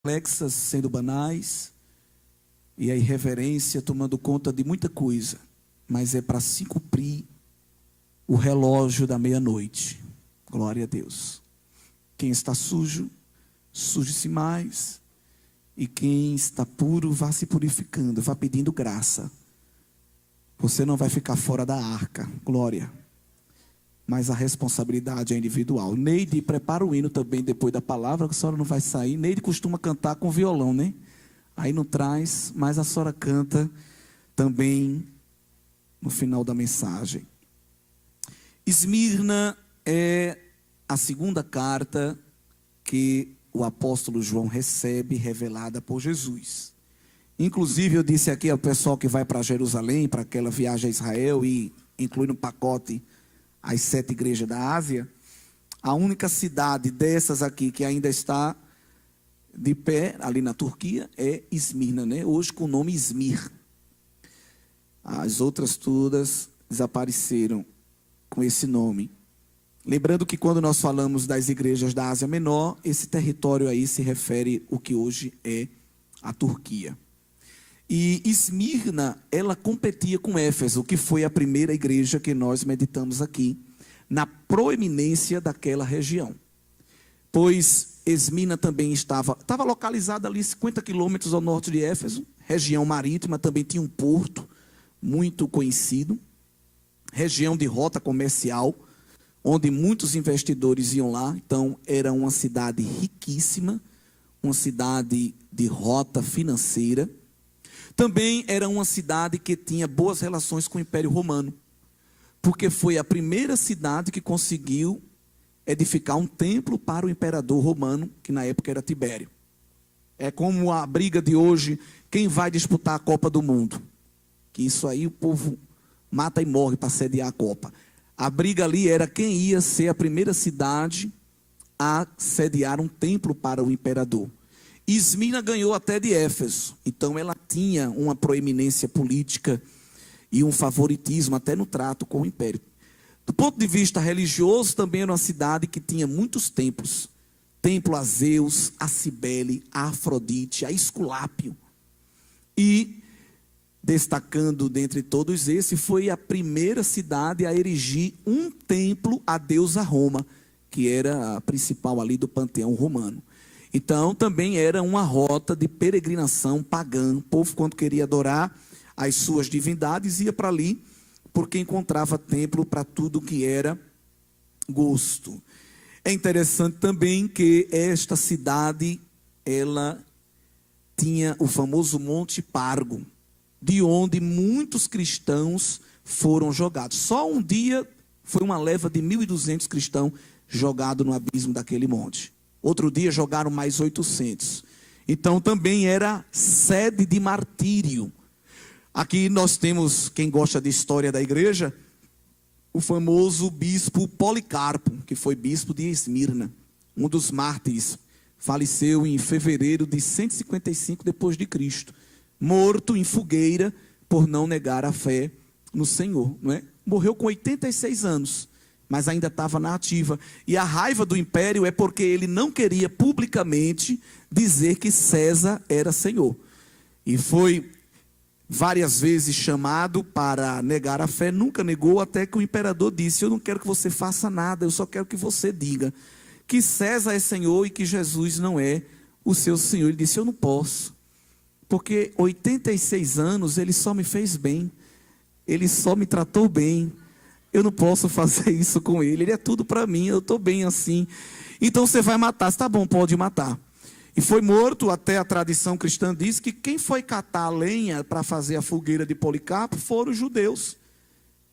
complexas sendo banais e a irreverência tomando conta de muita coisa, mas é para se cumprir o relógio da meia-noite. Glória a Deus. Quem está sujo, suje-se mais, e quem está puro, vá se purificando, vá pedindo graça. Você não vai ficar fora da arca, glória. Mas a responsabilidade é individual. Neide prepara o hino também depois da palavra, que a senhora não vai sair. Neide costuma cantar com violão, né? Aí não traz, mas a senhora canta também no final da mensagem. Esmirna é a segunda carta que o apóstolo João recebe, revelada por Jesus. Inclusive eu disse aqui ao pessoal que vai para Jerusalém, para aquela viagem a Israel, e inclui no pacote as 7 igrejas da Ásia, a única cidade dessas aqui que ainda está de pé, ali na Turquia, é Esmirna, né? Hoje com o nome Izmir. As outras todas desapareceram com esse nome. Lembrando que quando nós falamos das igrejas da Ásia Menor, esse território aí se refere ao que hoje é a Turquia. E Esmirna, ela competia com Éfeso, que foi a primeira igreja que nós meditamos aqui, na proeminência daquela região. Pois Esmirna também estava localizada ali 50 quilômetros ao norte de Éfeso, região marítima, também tinha um porto muito conhecido, região de rota comercial, onde muitos investidores iam lá. Então era uma cidade riquíssima, uma cidade de rota financeira. Também era uma cidade que tinha boas relações com o Império Romano, porque foi a primeira cidade que conseguiu edificar um templo para o imperador romano, que na época era Tibério. É como a briga de hoje, quem vai disputar a Copa do Mundo? Que isso aí o povo mata e morre para sediar a Copa. A briga ali era quem ia ser a primeira cidade a sediar um templo para o imperador. Esmirna ganhou até de Éfeso, então ela tinha uma proeminência política e um favoritismo até no trato com o império. Do ponto de vista religioso, também era uma cidade que tinha muitos templos. Templo a Zeus, a Cibele, a Afrodite, a Esculápio. E, destacando dentre todos esses, foi a primeira cidade a erigir um templo à deusa Roma, que era a principal ali do panteão romano. Então, também era uma rota de peregrinação pagã. O povo, quando queria adorar as suas divindades, ia para ali, porque encontrava templo para tudo que era gosto. É interessante também que esta cidade, ela tinha o famoso Monte Pargo, de onde muitos cristãos foram jogados. Só um dia foi uma leva de 1.200 cristãos jogados no abismo daquele monte. Outro dia jogaram mais 800. Então também era sede de martírio. Aqui nós temos, quem gosta de história da igreja, o famoso bispo Policarpo, que foi bispo de Esmirna, um dos mártires. Faleceu em fevereiro de 155 depois de Cristo, morto em fogueira por não negar a fé no Senhor, não é? Morreu com 86 anos, mas ainda estava na ativa. E a raiva do império é porque ele não queria publicamente dizer que César era Senhor. E foi várias vezes chamado para negar a fé, nunca negou, até que o imperador disse: eu não quero que você faça nada, eu só quero que você diga que César é Senhor e que Jesus não é o seu Senhor. Ele disse: eu não posso, porque 86 anos ele só me fez bem, ele só me tratou bem, eu não posso fazer isso com ele, ele é tudo para mim, eu estou bem assim. Então você vai matar. Está bom, pode matar. E foi morto. Até a tradição cristã diz que quem foi catar a lenha para fazer a fogueira de Policarpo foram os judeus.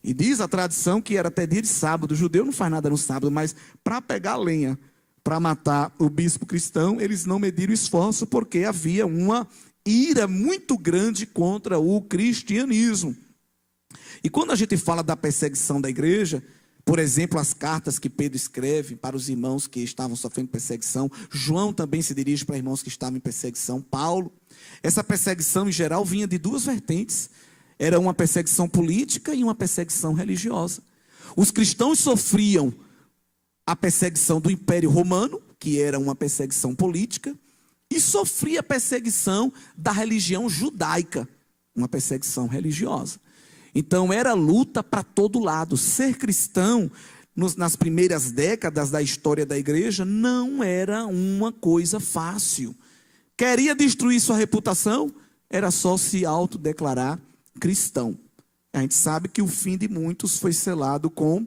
E diz a tradição que era até dia de sábado. O judeu não faz nada no sábado, mas para pegar a lenha, para matar o bispo cristão, eles não mediram esforço, porque havia uma ira muito grande contra o cristianismo. E quando a gente fala da perseguição da igreja, por exemplo, as cartas que Pedro escreve para os irmãos que estavam sofrendo perseguição, João também se dirige para irmãos que estavam em perseguição, Paulo. Essa perseguição em geral vinha de duas vertentes. Era uma perseguição política e uma perseguição religiosa. Os cristãos sofriam a perseguição do Império Romano, que era uma perseguição política, e sofria perseguição da religião judaica, uma perseguição religiosa. Então era luta para todo lado. Ser cristão, nas primeiras décadas da história da igreja, não era uma coisa fácil. Queria destruir sua reputação, era só se autodeclarar cristão. A gente sabe que o fim de muitos foi selado com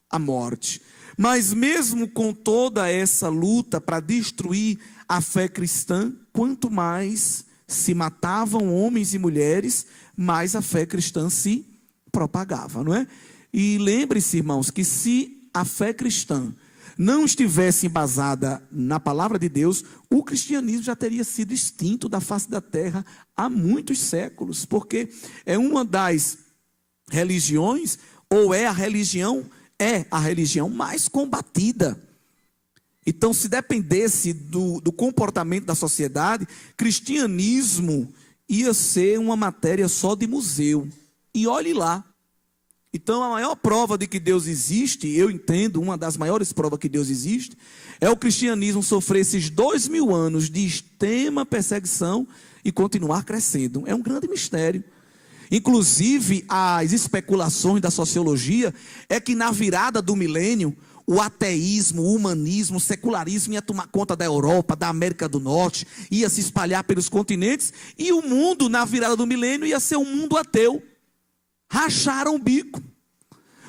a morte. Mas mesmo com toda essa luta para destruir a fé cristã, quanto mais se matavam homens e mulheres, mais a fé cristã se propagava, não é? E lembre-se, irmãos, que se a fé cristã não estivesse embasada na palavra de Deus, o cristianismo já teria sido extinto da face da terra há muitos séculos, porque é uma das religiões, ou é a religião mais combatida. Então, se dependesse do comportamento da sociedade, cristianismo ia ser uma matéria só de museu. E olhe lá. Então, a maior prova de que Deus existe, eu entendo, uma das maiores provas que Deus existe, é o cristianismo sofrer esses 2000 anos de extrema perseguição e continuar crescendo. É um grande mistério. Inclusive, as especulações da sociologia é que na virada do milênio, o ateísmo, o humanismo, o secularismo ia tomar conta da Europa, da América do Norte, ia se espalhar pelos continentes, e o mundo, na virada do milênio, ia ser um mundo ateu. Racharam o bico.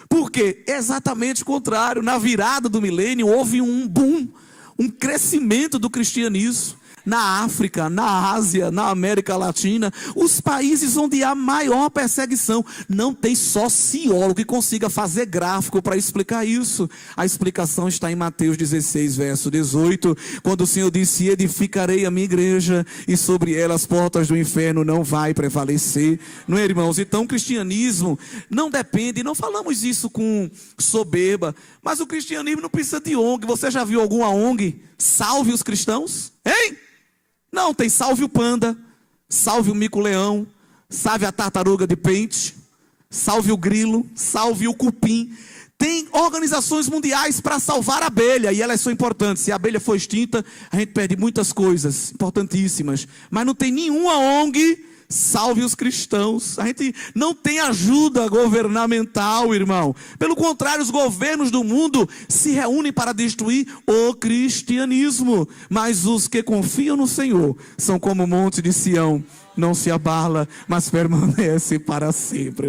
Por quê? Exatamente o contrário. Na virada do milênio, houve um boom, um crescimento do cristianismo. Na África, na Ásia, na América Latina, os países onde há maior perseguição, não tem sociólogo que consiga fazer gráfico para explicar isso. A explicação está em Mateus 16, verso 18, quando o Senhor disse: edificarei a minha igreja, e sobre ela as portas do inferno não vai prevalecer. Não é, irmãos? Então o cristianismo não depende, não falamos isso com soberba, mas o cristianismo não precisa de ONG. Você já viu alguma ONG? Salve os cristãos? Hein? Não, tem salve o panda, salve o mico-leão, salve a tartaruga de pente, salve o grilo, salve o cupim. Tem organizações mundiais para salvar a abelha, e elas são importantes. Se a abelha for extinta, a gente perde muitas coisas importantíssimas. Mas não tem nenhuma ONG salve os cristãos. A gente não tem ajuda governamental, irmão. Pelo contrário, os governos do mundo se reúnem para destruir o cristianismo. Mas os que confiam no Senhor são como o monte de Sião, não se abala, mas permanece para sempre.